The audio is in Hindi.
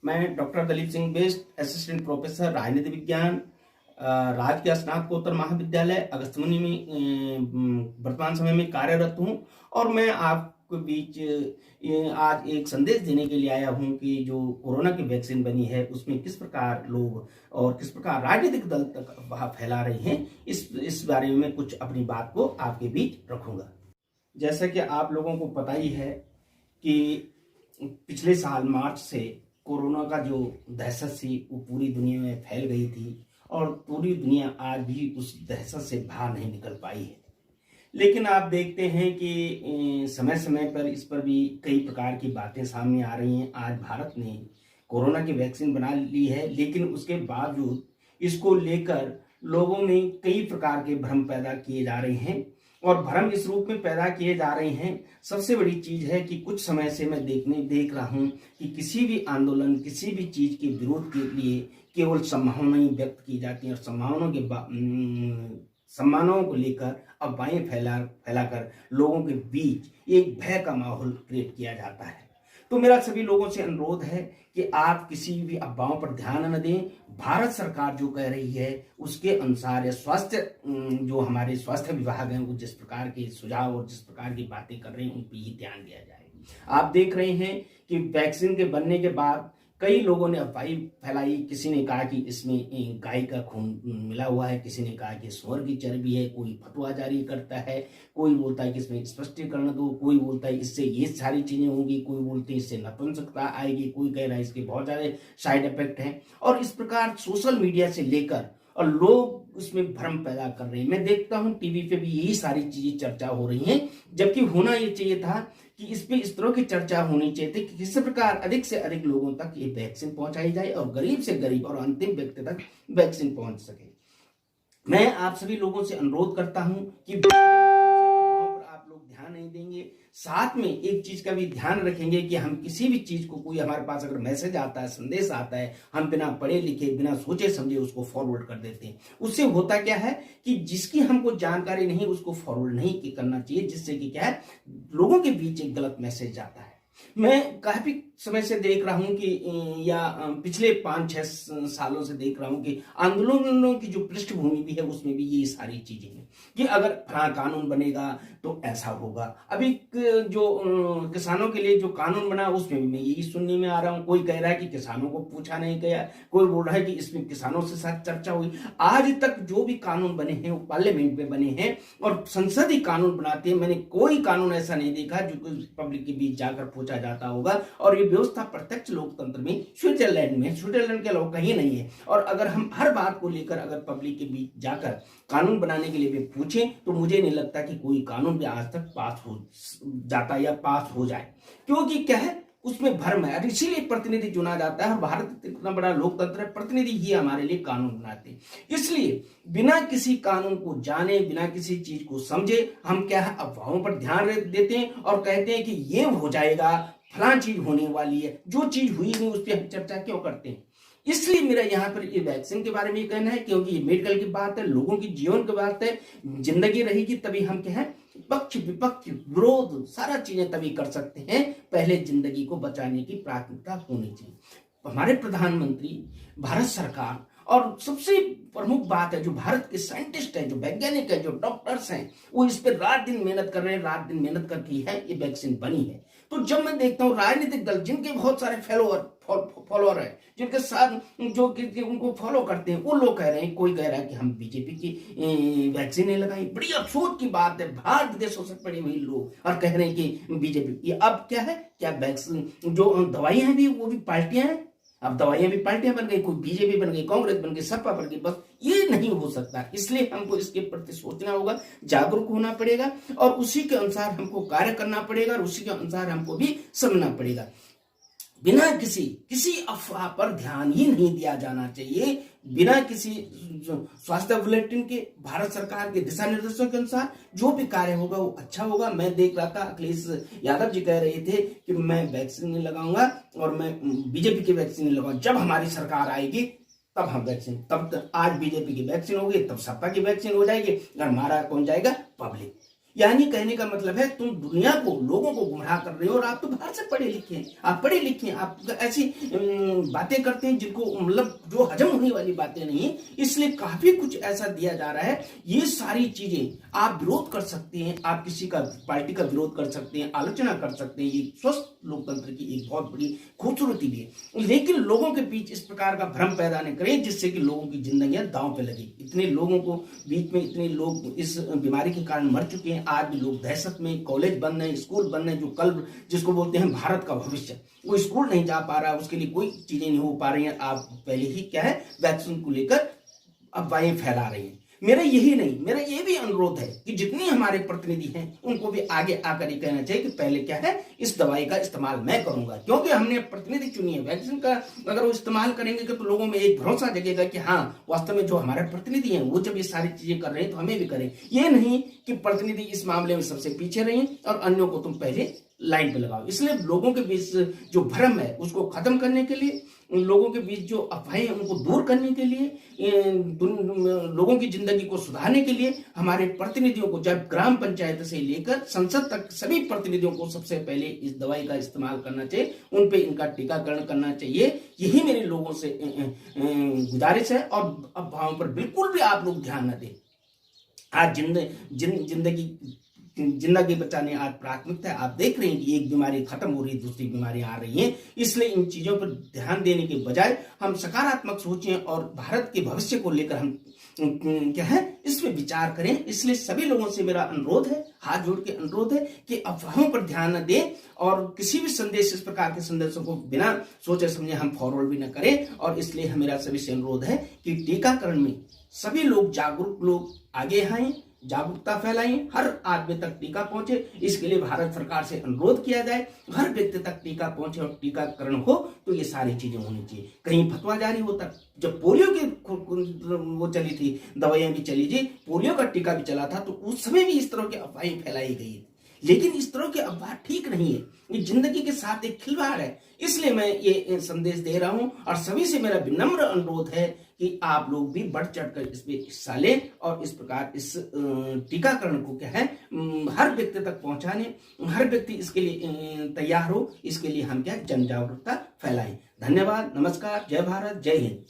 मैं doctor Dalip Singh Best, assistant professor राजनीति विज्ञान, राजकीय स्नातकोत्तर महाविद्यालय अगस्त्यमुनि में वर्तमान समय में कार्यरत हूँ। और मैं आपके बीच आज एक संदेश देने के लिए आया हूँ कि जो कोरोना की वैक्सीन बनी है उसमें किस प्रकार लोग और किस प्रकार राजनीतिक दल तक वह फैला रहे हैं, इस बारे में कुछ अपनी बात को आपके बीच रखूंगा। जैसा कि आप लोगों को पता ही है कि पिछले साल मार्च से कोरोना का जो दहशत सी वो पूरी दुनिया में फैल गई थी और पूरी दुनिया आज भी उस दहशत से बाहर नहीं निकल पाई है। लेकिन आप देखते हैं कि समय समय पर इस पर भी कई प्रकार की बातें सामने आ रही हैं। आज भारत ने कोरोना की वैक्सीन बना ली है, लेकिन उसके बावजूद इसको लेकर लोगों में कई प्रकार के भ्रम पैदा किए जा रहे हैं और भ्रम इस रूप में पैदा किए जा रहे हैं। सबसे बड़ी चीज है कि कुछ समय से मैं देख रहा हूं कि किसी भी आंदोलन, किसी भी चीज के विरोध के लिए केवल संभावनाएं व्यक्त की जाती हैं और सम्मानों को लेकर अफवाहें फैलाकर लोगों के बीच एक भय का माहौल क्रिएट किया जाता है। तो मेरा सभी लोगों से अनुरोध है कि आप किसी भी अफवाहों पर ध्यान न दें। भारत सरकार जो कह रही है उसके अनुसार या जो हमारे स्वास्थ्य विभाग है वो जिस प्रकार के सुझाव और जिस प्रकार की बातें कर रहे हैं उन पर ही ध्यान दिया जाए। आप देख रहे हैं कि वैक्सीन के बनने के बाद कई लोगों ने अफवाही फैलाई। किसी ने कहा कि इसमें गाय का खून मिला हुआ है, किसी ने कहा कि सूअर की चर्बी है, कोई फतवा जारी करता है, कोई बोलता है कि इसमें स्पष्टीकरण दो, कोई बोलता है इससे ये सारी चीजें होंगी, कोई बोलते हैं इससे नपुंसकता आएगी, कोई कह रहा है इसके बहुत ज्यादा साइड इफेक्ट हैं। और इस प्रकार सोशल मीडिया से लेकर और लोग उसमें भ्रम पैदा कर रहे हैं। मैं देखता हूं टीवी पे भी यही सारी चीजें चर्चा हो रही हैं, जबकि होना ये चाहिए था कि इस पे इस तरह की चर्चा होनी चाहिए थी कि किस प्रकार अधिक से अधिक लोगों तक ये वैक्सीन पहुंचाई जाए और गरीब से गरीब और अंतिम व्यक्ति तक वैक्सीन पहुंच सके। मैं आप सभी लोगों से अनुरोध करता हूं कि आप लोग ध्यान नहीं देंगे। साथ में एक चीज का भी ध्यान रखेंगे कि हम किसी भी चीज को, कोई हमारे पास अगर मैसेज आता है, संदेश आता है, हम बिना पढ़े लिखे, बिना सोचे समझे उसको फॉरवर्ड कर देते हैं। उससे होता क्या है कि जिसकी हमको जानकारी नहीं उसको फॉरवर्ड नहीं करना चाहिए, जिससे कि क्या है लोगों के बीच एक गलत मैसेज जाता है। मैं काफी समय से देख रहा हूं कि या पिछले 5-6 सालों से देख रहा हूं कि आंदोलनों की जो पृष्ठभूमि भी है उसमें भी ये सारी चीजें हैं कि अगर फला कानून बनेगा तो ऐसा होगा। अभी जो किसानों के लिए जो कानून बना उसमें भी मैं यही सुनने में आ रहा हूं। कोई कह रहा है कि किसानों को पूछा नहीं गया, कोई बोल रहा है कि इसमें किसानों से साथ चर्चा हुई। आज तक जो भी कानून बने हैं वो पार्लियामेंट में बने हैं और संसदीय कानून बनाते हैं। मैंने कोई कानून ऐसा नहीं देखा जो पब्लिक के बीच जाकर पूछा जाता होगा। और ये व्यवस्था प्रत्यक्ष लोकतंत्र में स्विट्जरलैंड के अलावा कहीं नहीं है। और अगर हम हर बात को लेकर अगर पब्लिक के बीच जाकर कानून बनाने के लिए भी पूछें तो मुझे नहीं लगता कि कोई कानून भी आज तक पास हो जाता या पास हो जाए, क्योंकि क्या है उसमें भ्रम है। इसीलिए प्रतिनिधि चुना जाता है। भारत इतना बड़ा लोकतंत्र है, प्रतिनिधि ही हमारे लिए कानून बनाते हैं। इसलिए बिना किसी कानून को जाने, बिना किसी चीज को समझे हम क्या है अफवाहों पर ध्यान देते हैं और कहते हैं कि ये हो जाएगा, फलां चीज होने वाली है। जो चीज हुई नहीं उस पर हम चर्चा क्यों करते हैं? इसलिए मेरा यहाँ पर ये वैक्सीन के बारे में ये कहना है, क्योंकि ये मेडिकल की बात है, लोगों की जीवन की बात है। जिंदगी रहेगी तभी हम क्या है पक्ष विपक्ष विरोध सारा चीजें तभी कर सकते हैं। पहले जिंदगी को बचाने की प्राथमिकता होनी चाहिए। हमारे प्रधानमंत्री, भारत सरकार और सबसे प्रमुख बात है जो भारत के साइंटिस्ट हैं, जो वैज्ञानिक हैं, जो डॉक्टर्स हैं, वो इस पर रात दिन मेहनत कर रहे हैं। रात दिन मेहनत करके है ये वैक्सीन बनी है। तो जब मैं देखता हूँ राजनीतिक दल जिनके बहुत सारे फॉलोअर है, जिनके साथ जो उनको फॉलो करते हैं, वो लोग कह रहे हैं, कोई कह रहा है कि हम बीजेपी की वैक्सीन नहीं लगाई। बड़ी अफसोस की बात है, बाहर विदेशों से पड़े हुए लोग और कह रहे हैं कि बीजेपी। ये अब क्या है, क्या वैक्सीन जो दवाइयां हैं भी वो भी पार्टियां हैं। अब दवाइयां भी पार्टियां बन गई, कोई बीजेपी बन गई, कांग्रेस बन गई, सपा बन गई। बस ये नहीं हो सकता। इसलिए हमको इसके प्रति सोचना होगा, जागरूक होना पड़ेगा और उसी के अनुसार हमको कार्य करना पड़ेगा और उसी के अनुसार हमको भी समझना पड़ेगा। बिना किसी अफवाह पर ध्यान ही नहीं दिया जाना चाहिए। बिना किसी स्वास्थ्य बुलेटिन के, भारत सरकार के दिशा निर्देशों के अनुसार जो भी कार्य होगा वो अच्छा होगा। मैं देख रहा था अखिलेश यादव जी कह रहे थे कि मैं वैक्सीन नहीं लगाऊंगा और मैं बीजेपी की वैक्सीन नहीं लगाऊंगा। जब हमारी सरकार आएगी तब हम वैक्सीन, तब आज बीजेपी की वैक्सीन होगी, तब सपा की वैक्सीन हो जाएगी। अगर हमारा कौन जाएगा? पब्लिक। यानी कहने का मतलब है तुम दुनिया को, लोगों को गुमराह कर रहे हो, और आप तो बाहर से पढ़े लिखे हैं, आप पढ़े लिखे हैं, आप ऐसी बातें करते हैं जिनको मतलब जो हजम होने वाली बातें नहीं है, इसलिए काफी कुछ ऐसा दिया जा रहा है। ये सारी चीजें आप विरोध कर सकते हैं, आप किसी का पार्टी का विरोध कर सकते हैं, आलोचना कर सकते हैं, ये स्वस्थ लोकतंत्र की एक बहुत बड़ी खूबसूरती भी है। लेकिन लोगों के बीच इस प्रकार का भ्रम पैदा न करें जिससे कि लोगों की जिंदगियां दांव पे लगे। इतने लोगों को बीच में, इतने लोग इस बीमारी के कारण मर चुके हैं, आज भी लोग दहशत में, कॉलेज बंद है, स्कूल बंद है, जो कल जिसको बोलते हैं भारत का भविष्य, वो स्कूल नहीं जा पा रहा, उसके लिए कोई चीजें नहीं हो पा रही हैं। आप पहले ही क्या है वैक्सीन को लेकर अफवाहें फैला रही हैं। मेरा यही नहीं, मेरा ये भी अनुरोध है कि जितने हमारे प्रतिनिधि हैं उनको भी आगे आकर ये कहना चाहिए कि पहले क्या है इस दवाई का इस्तेमाल मैं करूंगा, क्योंकि हमने प्रतिनिधि चुनी है। वैक्सीन का अगर वो इस्तेमाल करेंगे तो लोगों में एक भरोसा जगेगा कि हाँ वास्तव में जो हमारे प्रतिनिधि हैं वो जब ये सारी चीजें कर रहे हैं तो हमें भी करें। ये नहीं कि प्रतिनिधि इस मामले में सबसे पीछे रहे और अन्यों को तुम पहले लाइन पे लगाओ। इसलिए लोगों के बीच जो भ्रम है उसको खत्म करने के लिए, लोगों के बीच जो अफवाहें उनको दूर करने के लिए, लोगों की जिंदगी को सुधारने के लिए हमारे प्रतिनिधियों को जब ग्राम पंचायत से लेकर संसद तक सभी प्रतिनिधियों को सबसे पहले इस दवाई का इस्तेमाल करना चाहिए, उन पे इनका टीकाकरण करना चाहिए। यही मेरे लोगों से गुजारिश है और अफवाहों पर बिल्कुल भी आप लोग ध्यान न दें। आज जिंदगी बचाने आज प्राथमिकता है। आप देख रहे हैं कि एक बीमारी खत्म हो रही है, दूसरी बीमारियां आ रही हैं। इसलिए इन चीजों पर ध्यान देने के बजाय हम सकारात्मक सोचें और भारत के भविष्य को लेकर हम क्या है इस पे विचार करें। इसलिए सभी लोगों से मेरा अनुरोध है, हाथ जोड़ के अनुरोध है कि अफवाहों पर ध्यान न दें और किसी भी संदेश, इस प्रकार के संदेशों को बिना सोचे समझे हम फॉरवर्ड भी न करें। और इसलिए मेरा सभी से अनुरोध है कि टीकाकरण में सभी लोग, जागरूक लोग आगे आए, जागरूकता फैलाएं, हर आदमी तक टीका पहुंचे। इसके लिए भारत सरकार से अनुरोध किया जाए हर व्यक्ति तक टीका पहुंचे और टीकाकरण हो तो ये सारी चीजें होनी चाहिए। कहीं फतवा जारी होता, जब पोलियो की वो चली थी, दवाइयां भी चली थी, पोलियो का टीका भी चला था, तो उस समय भी इस तरह की अफवाहें फैलाई गई। लेकिन इस तरह की अफवाह ठीक नहीं है, ये जिंदगी के साथ एक खिलवाड़ है। इसलिए मैं ये संदेश दे रहा हूं और सभी से मेरा विनम्र अनुरोध है कि आप लोग भी बढ़ चढ़कर इसमें हिस्सा लें और इस प्रकार इस टीकाकरण को क्या है हर व्यक्ति तक पहुंचाने, हर व्यक्ति इसके लिए तैयार हो, इसके लिए हम क्या जन जागरूकता फैलाएं। धन्यवाद, नमस्कार, जय भारत, जय हिंद।